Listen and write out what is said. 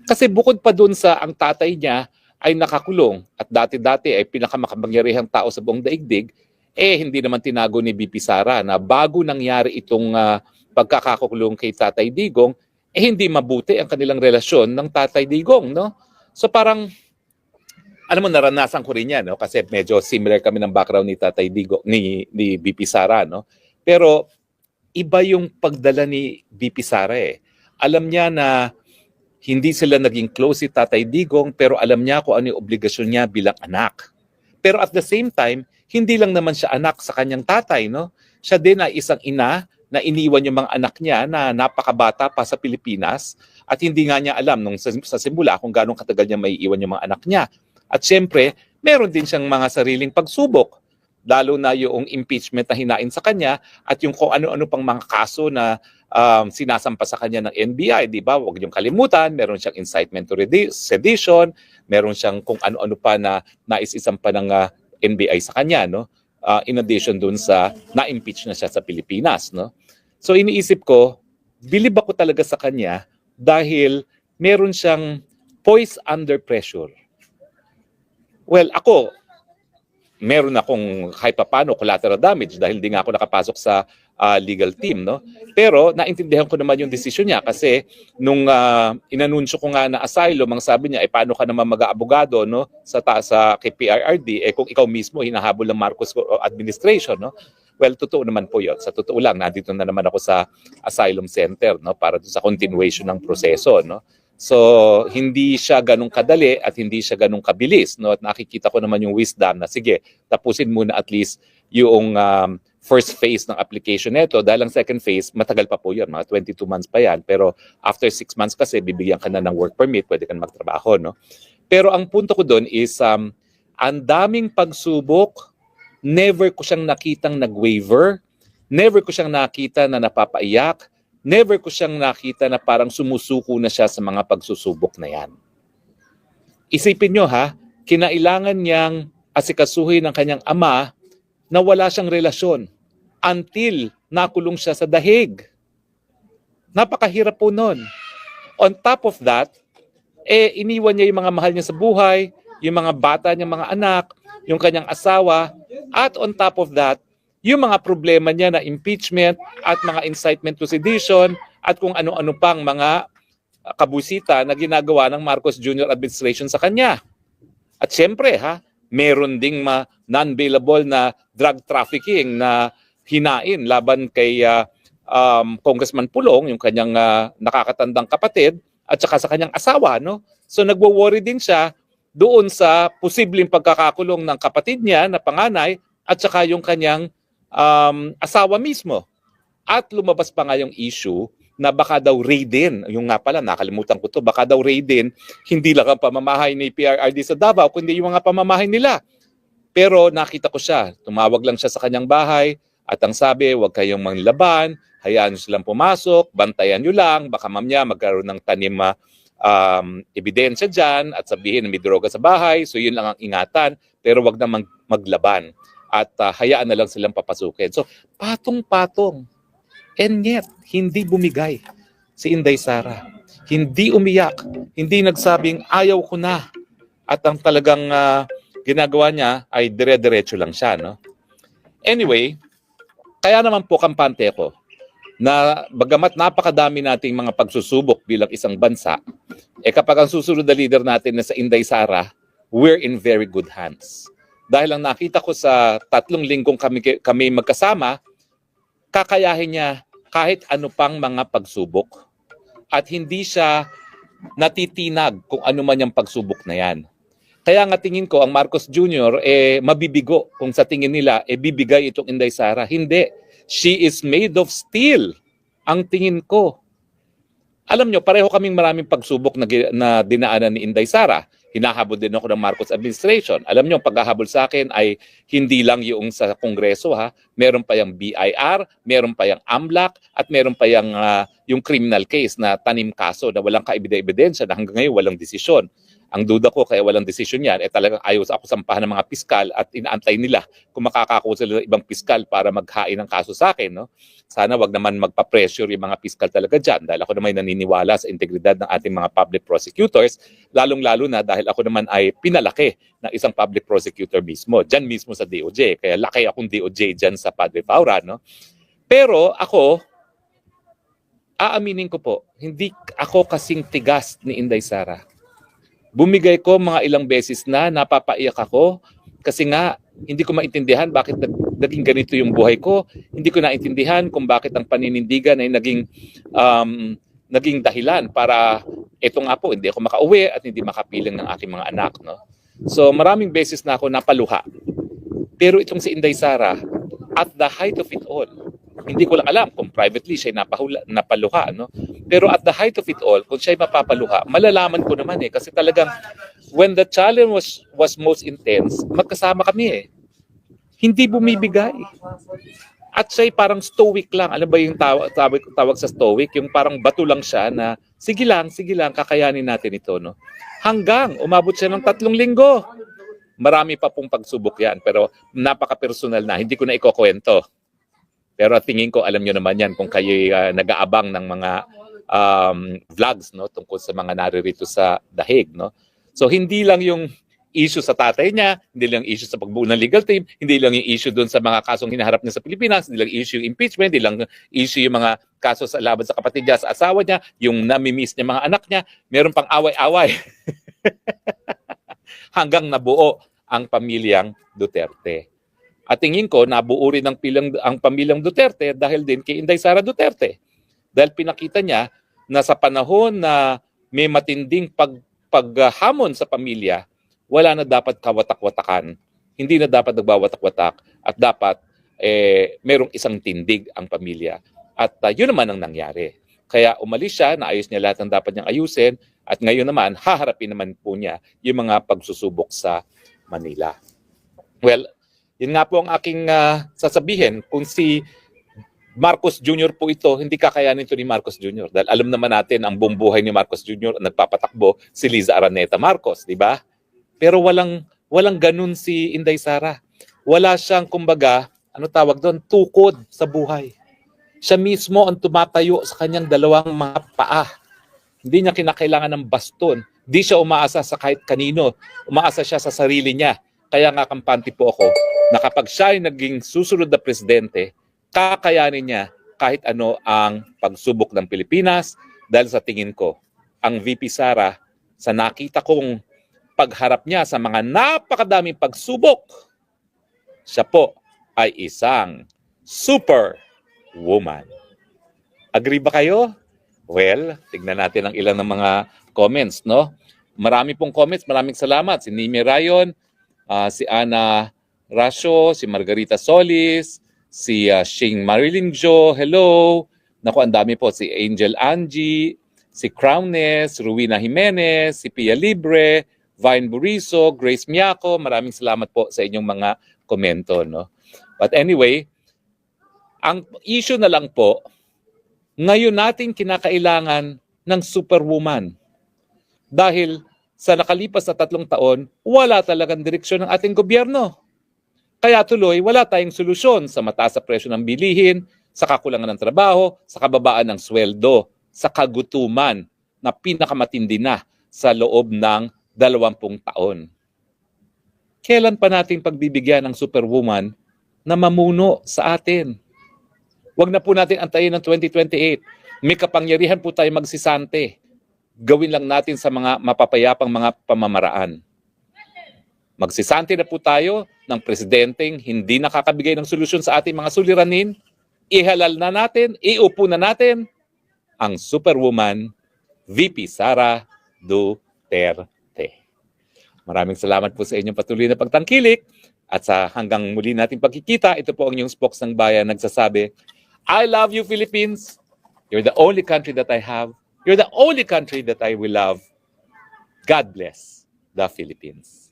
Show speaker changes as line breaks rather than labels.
Kasi bukod pa dun sa ang tatay niya ay nakakulong at dati-dati ay pinakamakapangyarihang tao sa buong daigdig, hindi naman tinago ni BP Sara na bago nangyari itong pagkakakulong kay Tatay Digong, hindi mabuti ang kanilang relasyon ng Tatay Digong, no? So parang, alam mo, naranasan ko rin yan, no? Kasi medyo similar kami ng background ni Tatay Digong, ni BP Sara, no? Pero iba yung pagdala ni BP Sara eh. Alam niya na hindi sila naging close si Tatay Digong, pero alam niya kung ano yung obligasyon niya bilang anak. Pero at the same time, hindi lang naman siya anak sa kanyang tatay, no? Siya din ay isang ina na iniwan yung mga anak niya na napakabata pa sa Pilipinas at hindi nga niya alam nung sa simula kung gaano katagal niya maiiwan yung mga anak niya. At syempre, meron din siyang mga sariling pagsubok, lalo na yung impeachment na hinain sa kanya at yung kung ano-ano pang mga kaso na sinasampa sa kanya ng NBI, di ba? Huwag niyong kalimutan, meron siyang incitement to sedition, meron siyang kung ano-ano pa na nais-isampa ng NBI sa kanya, no? In addition dun sa na-impeach na siya sa Pilipinas, no? So iniisip ko, bilib ako talaga sa kanya dahil meron siyang poise under pressure. Well, ako, meron akong kahit paano collateral damage dahil di nga ako nakapasok sa legal team, no? Pero naintindihan ko naman yung desisyon niya kasi nung inanunsyo ko nga na asylum, ang sabi niya, paano ka naman mag-aabogado, no? Sa kay PRRD, kung ikaw mismo hinahabol ng Marcos administration, no? Well, totoo naman po yun. Sa totoo lang, nandito na naman ako sa asylum center, no? Para sa continuation ng proseso, no? So, hindi siya ganun kadali at hindi siya ganun kabilis, no? At nakikita ko naman yung wisdom na sige, tapusin muna at least yung first phase ng application nito dahil ang second phase, matagal pa po yun, mga 22 months pa yan. Pero after 6 months kasi, bibigyan ka na ng work permit, pwede ka na magtrabaho, no? Pero ang punto ko doon is, ang daming pagsubok, never ko siyang nakitang nag-waiver, never ko siyang nakita na napapaiyak, never ko siyang nakita na parang sumusuko na siya sa mga pagsusubok na yan. Isipin nyo ha, kinailangan niyang asikasuhin ng kanyang ama na wala siyang relasyon until nakulong siya sa dahig. Napakahirap po nun. On top of that, iniwan niya yung mga mahal niya sa buhay, yung mga bata niya, mga anak, yung kanyang asawa, at on top of that, yung mga problema niya na impeachment at mga incitement to sedition at kung ano-ano pang mga kabusita na ginagawa ng Marcos Jr. administration sa kanya. At syempre, meron ding non-bailable na drug trafficking na hinain laban kay Congressman Pulong, yung kanyang nakakatandang kapatid, at saka sa kanyang asawa, no? So nagwo-worry din siya doon sa posibleng pagkakakulong ng kapatid niya na panganay at saka yung kanyang asawa mismo. At lumabas pa nga yung issue na baka daw raidin, yung nga pala, nakalimutan ko to, baka daw raidin, hindi lang ang pamamahay ni PRRD sa Davao, kundi yung mga pamamahay nila. Pero nakita ko siya, tumawag lang siya sa kanyang bahay, at ang sabi, huwag kayong manglaban, hayaan nyo silang pumasok, bantayan nyo lang, baka mamaya magkaroon ng tanim ebidensya dyan, at sabihin na may droga sa bahay, so yun lang ang ingatan, pero wag na maglaban. At hayaan na lang silang papasukin. So, patong-patong. And yet, hindi bumigay si Inday Sara. Hindi umiyak. Hindi nagsabing, ayaw ko na. At ang talagang ginagawa niya ay dire-diretso lang siya. No? Anyway, kaya naman po kampante ko na bagamat napakadami nating mga pagsusubok bilang isang bansa, kapag ang susunod na leader natin na sa Inday Sara, we're in very good hands. Dahil ang nakita ko sa 3 linggong kami magkasama, kakayahin niya kahit ano pang mga pagsubok. At hindi siya natitinag kung ano man yung pagsubok na yan. Kaya nga tingin ko ang Marcos Jr. Mabibigo kung sa tingin nila bibigay itong Inday Sara. Hindi. She is made of steel. Ang tingin ko. Alam nyo, pareho kaming maraming pagsubok na dinaanan ni Inday Sara. Hinahabol din ako ng Marcos administration. Alam nyo, ang paghahabol sa akin ay hindi lang yung sa Kongreso. Meron pa yung BIR, meron pa yung AMLAC, at meron pa yung criminal case na tanim kaso na walang kaebidensya na hanggang ngayon walang desisyon. Ang duda ko kaya walang desisyon yan, talagang ayaw ako sampahan ng mga piskal at inaantay nila kung makakakuha sila ng ibang piskal para maghain ng kaso sa akin. No? Sana wag naman magpa-pressure yung mga piskal talaga dyan dahil ako naman naniniwala sa integridad ng ating mga public prosecutors, lalong-lalo na dahil ako naman ay pinalaki ng isang public prosecutor mismo, dyan mismo sa DOJ. Kaya laki akong DOJ dyan sa Padre Faura. No? Pero ako, aaminin ko po, hindi ako kasing tigas ni Inday Sara. Bumigay ko mga ilang beses na napapaiyak ako kasi nga hindi ko maintindihan bakit naging ganito yung buhay ko. Hindi ko naintindihan kung bakit ang paninindigan ay naging dahilan para eto nga po, hindi ako makauwi at hindi makapiling ng aking mga anak. No? So maraming beses na ako napaluha. Pero itong si Inday Sara, at the height of it all, hindi ko lang alam kung privately siya napaluha. No? Pero at the height of it all, kung siya'y mapapaluha, malalaman ko naman kasi talagang when the challenge was most intense, magkasama kami Hindi bumibigay. At siya'y parang stoic lang. Alam ba yung tawag sa stoic? Yung parang bato lang siya na sige lang, kakayanin natin ito. No? Hanggang umabot siya ng 3 linggo. Marami pa pong pagsubok yan, pero napaka-personal na. Hindi ko na ikukwento. Pero tingin ko, alam nyo naman yan kung kayo nag-aabang ng mga vlogs no, tungkol sa mga naririto sa dahig. No? So hindi lang yung issue sa tatay niya, hindi lang issue sa pagbuo ng legal team, hindi lang yung issue doon sa mga kasong hinaharap niya sa Pilipinas, hindi lang issue yung impeachment, hindi lang issue yung mga kaso sa laban sa kapatid niya, sa asawa niya, yung nami-miss niya mga anak niya, meron pang away-away. Hanggang nabuo ang pamilyang Duterte. At tingin ko, nabuo rin ang pamilyang Duterte dahil din kay Inday Sara Duterte. Dahil pinakita niya na sa panahon na may matinding paghamon sa pamilya, wala na dapat kawatak-watakan. Hindi na dapat nagbawatak-watak at dapat merong isang tindig ang pamilya. At yun naman ang nangyari. Kaya umalis siya, naayos niya lahat ng dapat niyang ayusin at ngayon naman, haharapin naman po niya yung mga pagsusubok sa Manila. Well, yun nga po ang aking sasabihin. Kung si Marcos Jr. po ito, hindi kakayanin ito ni Marcos Jr. Dahil alam naman natin ang buong buhay ni Marcos Jr. nagpapatakbo si Liza Araneta Marcos, di ba? Pero walang ganun si Inday Sara. Wala siyang, kumbaga, ano tawag doon, tukod sa buhay. Siya mismo ang tumatayo sa kanyang dalawang mga paa. Hindi niya kinakailangan ng baston. Hindi siya umaasa sa kahit kanino. Umaasa siya sa sarili niya. Kaya nga kampante po ako na kapag siya ay naging susunod na presidente, kakayanin niya kahit ano ang pagsubok ng Pilipinas dahil sa tingin ko, ang VP Sara, sa nakita kong pagharap niya sa mga napakadaming pagsubok, siya po ay isang super woman. Agree ba kayo? Well, tignan natin ang ilan ng mga comments, no? Marami pong comments, maraming salamat. Si Nimi Rayon, si Ana Rasio, si Margarita Solis, si Shing Marilyn Jo, hello. Naku, ang dami po. Si Angel Angie, si Crownness, Ruina Jimenez, si Pia Libre, Vine Buriso, Grace Miaco. Maraming salamat po sa inyong mga komento. No? But anyway, ang issue na lang po, ngayon natin kinakailangan ng superwoman. Dahil sa nakalipas na 3 taon, wala talagang direksyon ng ating gobyerno. Kaya tuloy, wala tayong solusyon sa mataas na presyo ng bilihin, sa kakulangan ng trabaho, sa kababaan ng sweldo, sa kagutuman na pinakamatindi na sa loob ng 20 taon. Kailan pa natin pagbibigyan ng superwoman na mamuno sa atin? Huwag na po natin antayin ng 2028. May kapangyarihan po tayo magsisante. Gawin lang natin sa mga mapapayapang mga pamamaraan. Magsisante na po tayo ng presidenteng hindi nakakabigay ng solusyon sa ating mga suliranin. Ihalal na natin, iupo na natin ang superwoman VP Sara Duterte. Maraming salamat po sa inyong patuloy na pagtangkilik at sa hanggang muli nating pagkikita, ito po ang inyong spokes ng bayan nagsasabi, I love you, Philippines. You're the only country that I have. You're the only country that I will love. God bless the Philippines.